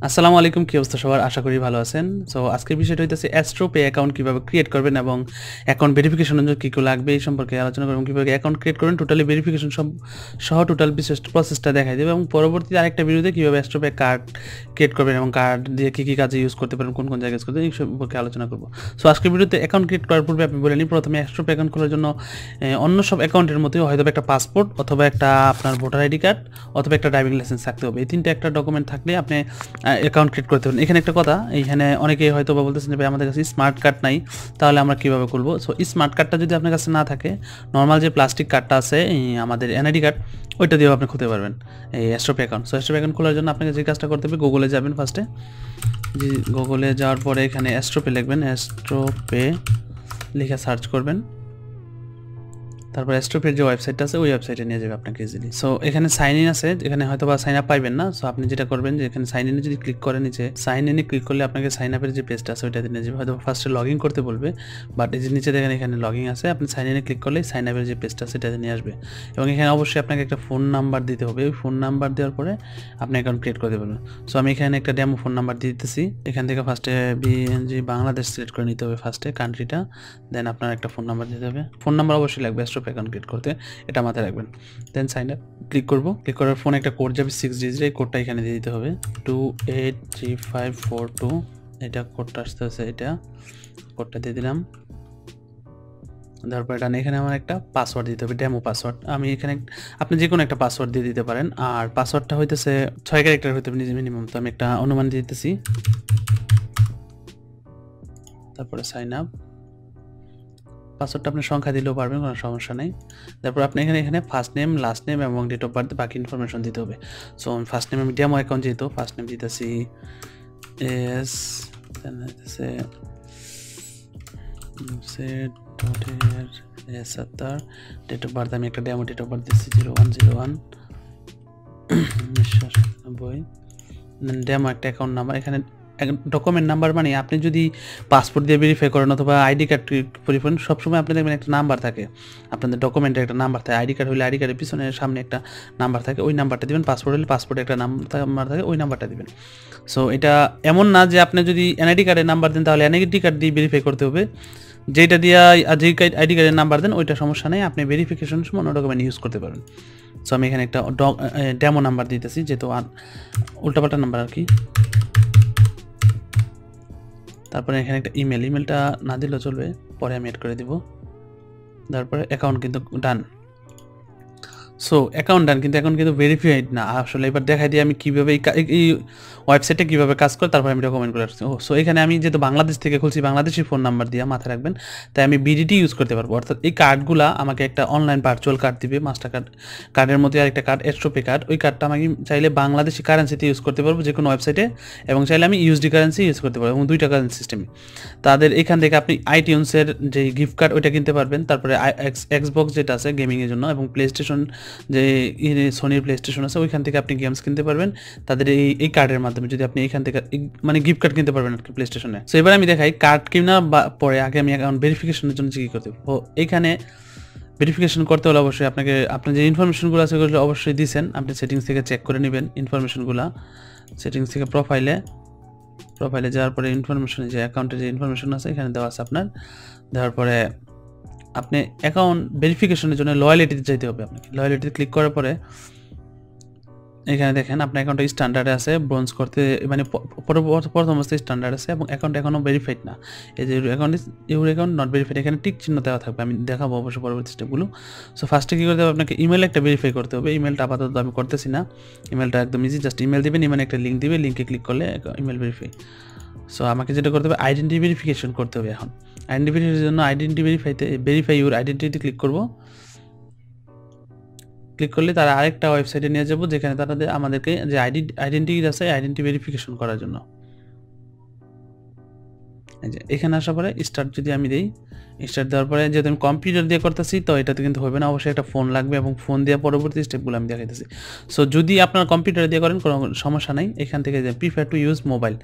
আসসালামু আলাইকুম, কি অবস্থা সবার? আশা করি ভালো আছেন। সো আজকের বিষয়টা হইতেছে AstroPay অ্যাকাউন্ট কিভাবে ক্রিয়েট করবেন এবং অ্যাকাউন্ট ভেরিফিকেশনের জন্য কি লাগবে এই সম্পর্কে আলোচনা করব। কিভাবে অ্যাকাউন্ট ক্রিয়েট করবেন, টোটালি ভেরিফিকেশন সহ টোটাল বিশেষ প্রসেসটা দেখাই দেবে এবং পরবর্তীতে আরেকটা ভিডিওতে কিভাবে AstroPay কার্ড ক্রিয়েট করবেন এবং কার্ড দিয়ে কি কাজে ইউজ করতে পারেন, কোন জায়গায় ইউজ করতে এই সম্পর্কে আলোচনা করব। সো আজকের ভিডিওতে অ্যাকাউন্ট ক্রিয়েট করার পূর্বে আপনি বলে নিন, প্রথমে AstroPay অ্যাকাউন্ট খোলার জন্য অন্য সব অ্যাকাউন্টের মতোই হয়তো একটা পাসপোর্ট অথবা একটা আপনার ভোটার আইডি কার্ড অথবা একটা ড্রাইভিং লাইসেন্স থাকতে হবে। এই তিনটা একটা ডকুমেন্ট থাকলে আপনি অ্যাকাউন্ট ক্রিয়েট করতে পারেন। এখানে একটা কথা, এইখানে অনেকেই হয়তো বা বলতেছেন যে ভাই আমাদের কাছে স্মার্ট কার্ড নাই, তাহলে আমরা কীভাবে করবো? সো স্মার্ট কার্ডটা যদি আপনার কাছে না থাকে, নর্মাল যে প্লাস্টিক কার্ডটা আছে আমাদের এনআইডি কার্ড, ওইটা দিয়েও আপনি খুলতে পারবেন এই AstroPay account. So AstroPay account খোলার জন্য আপনাকে যে কাজটা করতে হবে, গুগলে যাবেন ফার্স্টে। গুগলে যাওয়ার পরে এখানে AstroPay লিখবেন, AstroPay লিখে সার্চ করবেন। তারপর AstroPay যে ওয়েবসাইটটা আছে ওই ওয়েবসাইটে নিয়ে যাবে আপনাকে ইজিলি। সো এখানে সাইন ইন আছে, এখানে হয়তো বা সাইন আপ পাইবেন না। সো আপনি যেটা করবেন যে এখানে সাইন ইনে যদি ক্লিক করেন, নিচে সাইন ইনে ক্লিক করলে আপনাকে সাইন আপের যে পেজটা আছে ওইটাতে নিয়ে যাবে। হয়তো ফার্স্টে লগ ইন করতে বলবে, বাট এই যে নিচে দেখেন এখানে লগ ইন আছে, আপনি সাইন ইনে ক্লিক করলে সাইন আপের যে পেজটা আছে সেটাতে নিয়ে আসবে এবং এখানে অবশ্যই আপনাকে একটা ফোন নাম্বার দিতে হবে। ওই ফোন নাম্বার দেওয়ার পরে আপনি অ্যাকাউন্ট ক্রিয়েট করতে পারবেন। সো আমি এখানে একটা ডেমো ফোন নাম্বার দিয়ে দিতেছি। এখান থেকে ফার্স্টে BNG বাংলাদেশ সিলেক্ট করে নিতে হবে ফার্স্টে কান্ট্রিটা, দেন আপনার একটা ফোন নাম্বার দিতে হবে। ফোন নাম্বার অবশ্যই লাগবে AstroPay অ্যাকাউন্ট ক্রিয়েট করতে, এটা মাথায় রাখবেন। দেন সাইন আপ ক্লিক করব, ক্লিক করার ফোনে একটা কোড যাবে 6 ডিজিট, এই কোডটা এখানে দিয়ে দিতে হবে 283542, এটা কোডটা আসতে আছে, এটা কোডটা দিয়ে দিলাম। তারপর এটা এখানে আমার একটা পাসওয়ার্ড দিতে হবে, ডেমো পাসওয়ার্ড। আমি এখানে আপনি যে কোনো একটা পাসওয়ার্ড দিয়ে দিতে পারেন, আর পাসওয়ার্ডটা হইতেছে 6 ক্যারেক্টার হইতে হবে মিনিমাম। তো আমি একটা অনুমান দিয়ে দিতেছি, তারপরে সাইন আপ। পাসওয়ার্ডটা আপনি সংখ্যা দিলেও পারবেন, কোনো সমস্যা নেই। তারপর আপনি এখানে ফার্স্ট নেম, লাস্ট নেম এবং ডেট অফ বার্থ, বাকি ইনফরমেশন দিতে হবে। সো আমি ফার্স্ট নেম, আমি ডেমো অ্যাকাউন্ট যেহেতু ফার্স্ট নেম দিতেছি S, SattaR। Date of birth আমি একটা ডেমো ডেট অফ বার্থ দিচ্ছি 0101 1990। ডেমো একটা অ্যাকাউন্ট নাম্বার, এখানে ডকুমেন্ট নাম্বার মানে আপনি যদি পাসপোর্ট দিয়ে ভেরিফাই করেন অথবা আইডি কার্ড পরিপূর্ণ, সবসময় আপনি দেখবেন একটা নাম্বার থাকে, আপনাদের ডকুমেন্টের একটা নাম্বার থাকে। আইডি কার্ড হলে আইডি কার্ডের পিছনে সামনে একটা নাম্বার থাকে, ওই নাম্বারটা দিবেন। পাসপোর্ট হলে পাসপোর্টে একটা নাম্বার থাকে, ওই নাম্বারটা দিবেন। সো এটা এমন না যে আপনি যদি এনআইডি কার্ডের নাম্বার দেন তাহলে এনআইডি কার্ড দিয়ে ভেরিফাই করতে হবে। যেটা দিয়ে যেই আইডি কার্ডের নাম্বার দেন ওইটা সমস্যা নেই, আপনি ভেরিফিকেশন সময় অন্য ডকুমেন্ট ইউজ করতে পারবেন। সো আমি এখানে একটা ডেমো নাম্বার দিতেছি, যেহেতু উল্টাপাল্টা নাম্বার আর কি। তারপরে এখানে একটা ইমেলটা না দিলেও চলবে, পরে আমি অ্যাড করে দিব। তারপরে অ্যাকাউন্ট কিন্তু ডান। সো অ্যাকাউন্ট ডান, কিন্তু এখন কিন্তু ভেরিফাইড না আসলে। এবার দেখাই দিই আমি কীভাবে এই ওয়েবসাইটে কীভাবে কাজ করে, তারপরে আমি ডকুমেন্ট করে আসছি। সো এখানে আমি যেহেতু বাংলাদেশ থেকে খুলছি, বাংলাদেশি ফোন নাম্বার দিয়ে মাথায় রাখবেন, তাই আমি BDT ইউজ করতে পারবো। অর্থাৎ এই কার্ডগুলো আমাকে একটা অনলাইন ভার্চুয়াল কার্ড দিবে, মাস্টার কার্ডের মধ্যে আরেকটা কার্ড AstroPay কার্ড। ওই কার্ডটা আমি চাইলে বাংলাদেশি কারেন্সিতে ইউজ করতে পারবো যে কোনো ওয়েবসাইটে, এবং চাইলে আমি USD কারেন্সি ইউজ করতে পারবো, এবং দুইটা কারেন্সি সিস্টেমে। তাদের এখান থেকে আপনি iTunes-এর যে গিফট কার্ড ওইটা কিনতে পারবেন। তারপরে এক্সবক্স যেটা আছে গেমিংয়ের জন্য, এবং প্লেস্টেশন যে সোনির প্লেস্টেশন আছে ওইখান থেকে আপনি গেমস কিনতে পারবেন তাদের এই কার্ডের মাধ্যমে। যদি আপনি এইখান থেকে মানে গিফট কার্ড কিনতে পারবেন আর কি প্লেস্টেশনে। সো এবার আমি দেখাই কার্ড কিনা পরে আগে আমি অ্যাকাউন্ট ভেরিফিকেশনের জন্য কী করতে হবে। এইখানে ভেরিফিকেশন করতে হলে অবশ্যই আপনার যে ইনফরমেশনগুলো আছে ওগুলো অবশ্যই দিয়েছেন, আপনি সেটিংস থেকে চেক করে নেবেন ইনফরমেশনগুলো। সেটিংস থেকে প্রোফাইলে যাওয়ার পরে ইনফরমেশন, যে অ্যাকাউন্টের যে ইনফরমেশন আছে এখানে দেওয়া আছে আপনার। দেওয়ার পরে আপনি অ্যাকাউন্ট ভেরিফিকেশনের জন্য লয়ালিটিতে যেতে হবে। আপনাকে লয়ালিটিতে ক্লিক করার পরে এখানে দেখেন আপনার অ্যাকাউন্টটা স্ট্যান্ডার্ডে আছে, ব্রোঞ্জ করতে মানে প্রথম অবস্থায় স্ট্যান্ডার্ড আছে, এবং অ্যাকাউন্ট এখনও ভেরিফাইড না। এই যে ইউর অ্যাকাউন্ট নট ভেরিফাইড, এখানে টিক চিহ্ন দেওয়া থাকবে, আমি দেখাবো অবশ্যই পরবর্তী স্টেপগুলো। সো ফার্স্টে কী করতে হবে, আপনাকে ইমেল একটা ভেরিফাই করতে হবে। ইমেলটা আপাতত আমি করতেছি না, ইমেলটা একদম ইজি, জাস্ট ইমেল দিবেন, ইমেল একটা লিঙ্ক দিবে, লিঙ্কে ক্লিক করলে ইমেল ভেরিফাই। সো আমাকে যেটা করতে হবে, আইডেন্টি ভেরিফিকেশন করতে হবে। এখন আইডেন্টি ভেরিফিকেশনের জন্য ভেরিফাই ইউর আইডেন্টিটি ক্লিক করব। ক্লিক করলে তারা আরেকটা ওয়েবসাইটে নিয়ে যাব, যেখানে তারা আমাদেরকে যে আইডেন্টি আছে আইডেন্টি ভেরিফিকেশন করার জন্য। এই যে এখানে আসার পরে স্টার্ট যদি আমি দিই, স্টার্ট দেওয়ার পরে যেহেতু আমি কম্পিউটার দিয়ে করতেছি তো এটাতে কিন্তু হবে না, অবশ্যই একটা ফোন লাগবে, এবং ফোন দিয়ে পরবর্তী স্টেপগুলো আমি দেখাইতেছি। সো যদি আপনার কম্পিউটার দিয়ে করেন কোনো সমস্যা নাই, এখান থেকে যে প্রিফার টু ইউজ মোবাইল,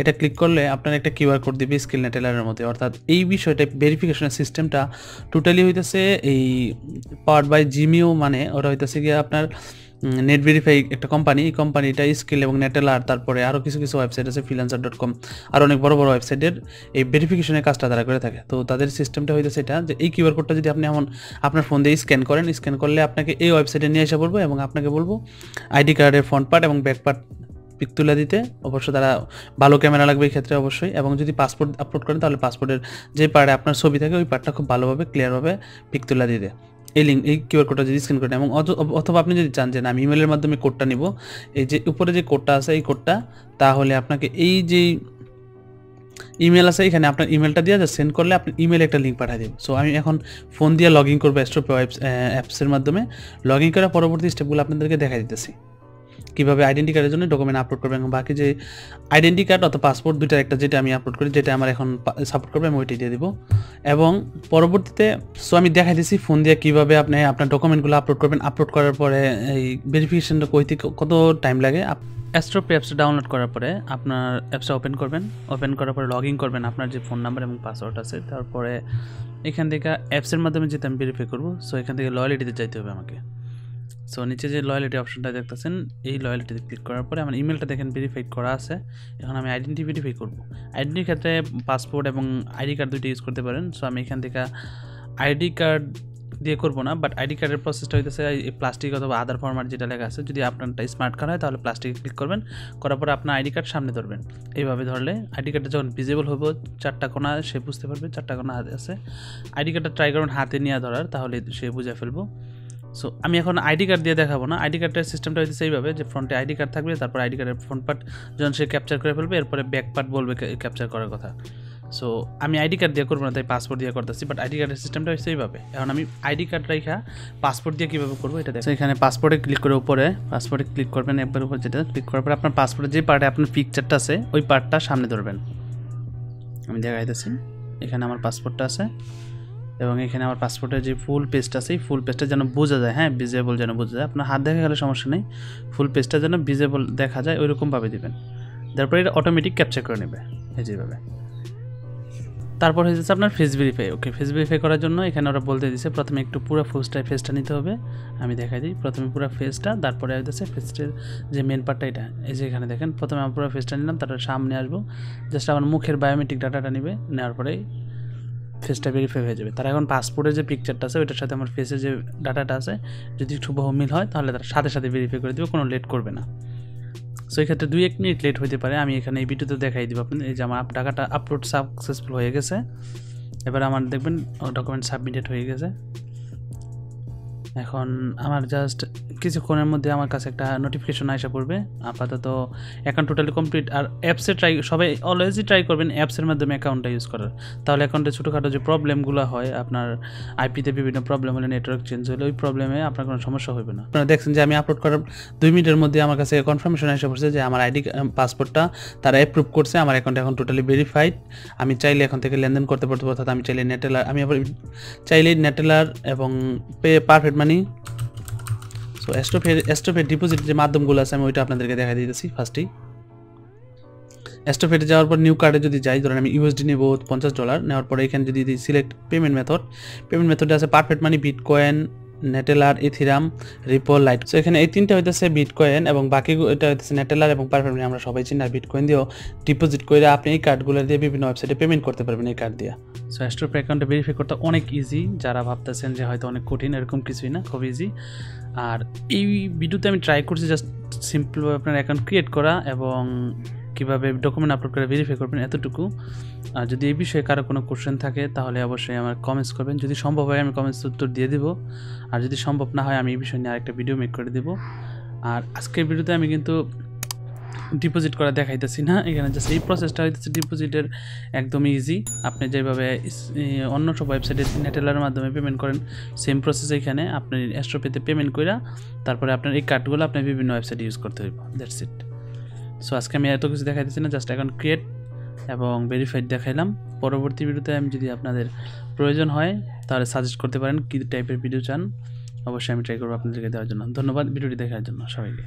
এটা ক্লিক করলে আপনার একটা QR কোড দিবে স্কিল নেটেলারের মধ্যে। অর্থাৎ এই বিষয়টা ভেরিফিকেশনের সিস্টেমটা টোটালি হইতেছে এই পাওয়ার্ড বাই জিমিও, মানে ওটা হইতেছে গিয়ে আপনার নেট ভেরিফাই একটা কোম্পানি, এই কোম্পানিটা স্কিল এবং নেটেলার, তারপরে আরও কিছু কিছু ওয়েবসাইট আছে freelancer.com, আর অনেক বড় বড় ওয়েবসাইটের এই ভেরিফিকেশনের কাজটা তারা করে থাকে। তো তাদের সিস্টেমটা হইতেছে এটা যে এই কিউআর কোডটা যদি আপনি এমন আপনার ফোন দিয়ে স্ক্যান করেন, স্ক্যান করলে আপনাকে এই ওয়েবসাইটে নিয়ে এসে বলবো এবং আপনাকে বলবো আইডি কার্ডের ফ্রন্ট পার্ট এবং ব্যাক পার্ট পিক তুলে দিতে। অবশ্য তারা ভালো ক্যামেরা লাগবে এই ক্ষেত্রে অবশ্যই, এবং যদি পাসপোর্ট আপলোড করেন তাহলে পাসপোর্টের যে পার্টে আপনার ছবি থাকে ওই পার্টটা খুব ভালোভাবে ক্লিয়ারভাবে পিক তুলে দিতে এই লিঙ্ক, এই কিউআর কোডটা যদি স্ক্যান করেন। এবং অথবা আপনি যদি চান যে না আমি ইমেলের মাধ্যমে কোডটা নিব, এই যে উপরে যে কোডটা আছে এই কোডটা, তাহলে আপনাকে এই যে ইমেল আছে এখানে আপনার ইমেলটা দিয়ে সেন্ড করলে আপনি ইমেলে একটা লিঙ্ক পাঠিয়ে দেবেন। সো আমি এখন ফোন দিয়ে লগ ইন করবো AstroPay অ্যাপসের মাধ্যমে। লগ ইন করার পরবর্তী স্টেপগুলো আপনাদেরকে দেখা দিতেছি, কীভাবে আইডেন্টি কার্ডের জন্য ডকুমেন্ট আপলোড করবেন এবং বাকি যে আইডেন্টি কার্ড অথবা পাসপোর্ট দুইটার একটা যেটা আমি আপলোড করি, যেটা আমার এখন সাপোর্ট করবে আমি ওইটাই দিয়ে দিব। এবং পরবর্তীতে আমি দেখাই দিচ্ছি ফোন দিয়ে কীভাবে আপনি আপনার ডকুমেন্টগুলো আপলোড করবেন। আপলোড করার পরে এই ভেরিফিকেশনটা কত টাইম লাগে। AstroPay অ্যাপসটা ডাউনলোড করার পরে আপনার অ্যাপসটা ওপেন করবেন, ওপেন করার পরে লগ ইন করবেন আপনার যে ফোন নাম্বার এবং পাসওয়ার্ড আছে। তারপরে এখান থেকে অ্যাপসের মাধ্যমে যেতে আমি ভেরিফাই করবো। সো এখান থেকে লয়ালিটিতে যাইতে হবে আমাকে। সো নিচে যে লয়ালিটি অপশনটা দেখতেছেন এই লয়ালিটিতে ক্লিক করার পরে আমার ইমেলটা দেখেন ভেরিফাইড করা আছে। এখন আমি আইডেন্টি ভেরিফাই করবো। আইডেন্টির ক্ষেত্রে পাসপোর্ট এবং আইডি কার্ড দুইটা ইউজ করতে পারেন। সো আমি এখান থেকে আইডি কার্ড দিয়ে করবো না, বাট আইডি কার্ডের প্রসেসটা হইতেছে এই প্লাস্টিক অথবা আদার ফরম্যাট যেটা লেখা আছে। যদি আপনারটা স্মার্ট কার্ড হয় তাহলে প্লাস্টিকে ক্লিক করবেন, করার পরে আপনার আইডি কার্ড সামনে ধরবেন। এইভাবে ধরলে আইডি কার্ডটা যখন ভিজিবল হবে চারটা কোণা সে বুঝতে পারবে চারটা কোণা হাতে আছে। আইডি কার্ডটা ট্রাই করুন হাতে নিয়ে ধরার, তাহলে সে বুঝে ফেলবো। সো আমি এখন আইডি কার্ড দিয়ে দেখাবো না। আইডি কার্ডের সিস্টেমটা হচ্ছে এইভাবে যে ফ্রন্টে আইডি কার্ড থাকবে, তারপর আইডি কার্ডের ফ্রন্ট পার্ট যখন সে ক্যাপচার করে ফেলবে এরপরে ব্যাক পার্ট বলবে ক্যাপচার করার কথা। সো আমি আইডি কার্ড দিয়ে করবো না, তাই পাসপোর্ট দিয়ে করতেছি। বাট আইডি কার্ডের সিস্টেমটা হচ্ছে এইভাবে। এখন আমি আইডি কার্ড রাখা পাসপোর্ট দিয়ে কীভাবে করবো এটা দেখো। এখানে পাসপোর্টে ক্লিক করে উপরে পাসপোর্টে ক্লিক করবেন, একবার উপর যেটা ক্লিক করার পরে আপনার পাসপোর্টের যে পার্টে আপনার পিকচারটা আছে ওই পার্টটা সামনে ধরবেন। আমি দেখাইতেছি এখানে আমার পাসপোর্টটা আছে এবং এখানে আমার পাসপোর্টের যে ফুল পেজটা আছে এই ফুল পেজটা যেন বোঝা যায়, হ্যাঁ ভিজিবল যেন বোঝা যায়। আপনার হাত দেখা গেলে সমস্যা নেই, ফুল পেজটা যেন ভিজিবল দেখা যায় ওইরকমভাবে দেবেন। তারপরে এটা অটোমেটিক ক্যাপচার করে নেবে এই যেভাবে। তারপর হয়ে যাচ্ছে আপনার ফেস ভেরিফাই। ওকে, ফেস ভেরিফাই করার জন্য এখানে ওরা বলতে দিচ্ছে প্রথমে একটু পুরো ফেসটা নিতে হবে। আমি দেখাই দিই প্রথমে পুরো ফেসটা, তারপরে হচ্ছে ফেসটার যে মেন পার্টটা এটা এই যে এখানে দেখেন প্রথমে আমি পুরো ফেসটা নিলাম, তারপরে সামনে আসবো, জাস্ট আমার মুখের বায়োমেট্রিক ডাটাটা নেবে, নেওয়ার পরে ফেসটা ভেরিফাই হয়ে যাবে। তারা এখন পাসপোর্টের যে পিকচারটা আছে ওইটার সাথে আমার ফেসের যে ডাটাটা আছে যদি একটু মিল হয় তাহলে তারা সাথে সাথে ভেরিফাই করে দেবে, কোনো লেট করবে না। সো এই ক্ষেত্রে 2-1 মিনিট লেট হতে পারে। আমি এখানে এই ভিডিওতে দেখাই দিব আপনাদের এই যে আমার টাকাটা আপলোড সাকসেসফুল হয়ে গেছে। এবার আমার দেখবেন ডকুমেন্ট সাবমিটেড হয়ে গেছে। এখন আমার জাস্ট কিছুক্ষণের মধ্যে আমার কাছে একটা নোটিফিকেশন আসা পড়বে। আপাতত অ্যাকাউন্ট টোটালি কমপ্লিট। আর অ্যাপসে সবাই অলওয়েজই ট্রাই করবেন অ্যাপসের মাধ্যমে অ্যাকাউন্টটা ইউজ করার, তাহলে অ্যাকাউন্টে ছোটোখাটো যে প্রবলেমগুলো হয় আপনার আইপিতে বিভিন্ন প্রবলেম হলে নেটওয়ার্ক চেঞ্জ হলে ওই প্রবলেমে আপনার কোনো সমস্যা হবে না। আপনারা দেখছেন যে আমি আপলোড করার 2 মিনিটের মধ্যে আমার কাছে কনফার্মেশন এসে পড়ছে যে আমার আইডি পাসপোর্টটা তারা অ্যাপ্রুভ করছে, আমার অ্যাকাউন্ট এখন টোটালি ভেরিফাইড। আমি চাইলে এখন থেকে লেনদেন করতে পারবো, অর্থাৎ আমি চাইলে নেটেলার, আমি আবার চাইলে নেটেলার এবং পে পারফেক্ট মানি। সো AstroPay ডিপোজিট যে মাধ্যমগুলো আছে আমি ওইটা আপনাদেরকে দেখা দিতেছি। ফার্স্টেই AstroPay যাওয়ার পর নিউ কার্ডে যদি যাই, ধরেন আমি USD নেব $50, নেওয়ার পরে এখানে যদি সিলেক্ট পেমেন্ট মেথডে আছে Perfect Money, Bitcoin, Neteller, Ethereum, Ripple, Lite. So এখানে এই তিনটা হইতেছে বিটকয়েন এবং বাকি এটা হইতেছে নেটেলার এবং পারফেক্ট মানি আমরা সবাই চিনি। আর বিটকয়েন দিয়েও ডিপোজিট করে আপনি এই কার্ডগুলো দিয়ে বিভিন্ন ওয়েবসাইটে পেমেন্ট করতে পারবেন এই কার্ড দিয়ে। সো AstroPay অ্যাকাউন্টে ভেরিফাই করতে অনেক ইজি, যারা ভাবতেছেন যে হয়তো অনেক কঠিন, এরকম কিছুই না, খুব ইজি। আর এই ভিডিওতে আমি ট্রাই করছি জাস্ট সিম্পলভাবে আপনার অ্যাকাউন্ট ক্রিয়েট করা এবং কীভাবে ডকুমেন্ট আপলোড করে ভেরিফাই করবেন এতটুকু। আর যদি এই বিষয়ে কারো কোনো কোশ্চেন থাকে তাহলে অবশ্যই আমার কমেন্টস করবেন, যদি সম্ভব হয় আমি কমেন্টস উত্তর দিয়ে দেবো, আর যদি সম্ভব না হয় আমি এই বিষয় নিয়ে আরেকটা ভিডিও মেক করে দেবো। আর আজকের ভিডিওতে আমি কিন্তু ডিপোজিট করা দেখাইতেছি না, এখানে জাস্ট এই প্রসেসটা হইতেছে ডিপোজিটের একদমই ইজি। আপনি যেভাবে অন্য সব ওয়েবসাইটে নেটেলারের মাধ্যমে পেমেন্ট করেন সেম প্রসেস এখানে আপনি AstroPayতে পেমেন্ট করে তারপরে আপনার এই কার্ডগুলো আপনি বিভিন্ন ওয়েবসাইটে ইউজ করতে হইব, দ্যাটস ইট। সো আজকে আমি এত কিছু দেখাইতেছি না, জাস্ট অ্যাকাউন্ট ক্রিয়েট এবং ভেরিফাইড দেখাইলাম। পরবর্তী ভিডিওতে আমি যদি আপনাদের প্রয়োজন হয় তাহলে সাজেস্ট করতে পারেন কী টাইপের ভিডিও চান, অবশ্যই আমি ট্রাই করবো আপনাদেরকে দেওয়ার জন্য। ধন্যবাদ ভিডিওটি দেখার জন্য সবাইকে।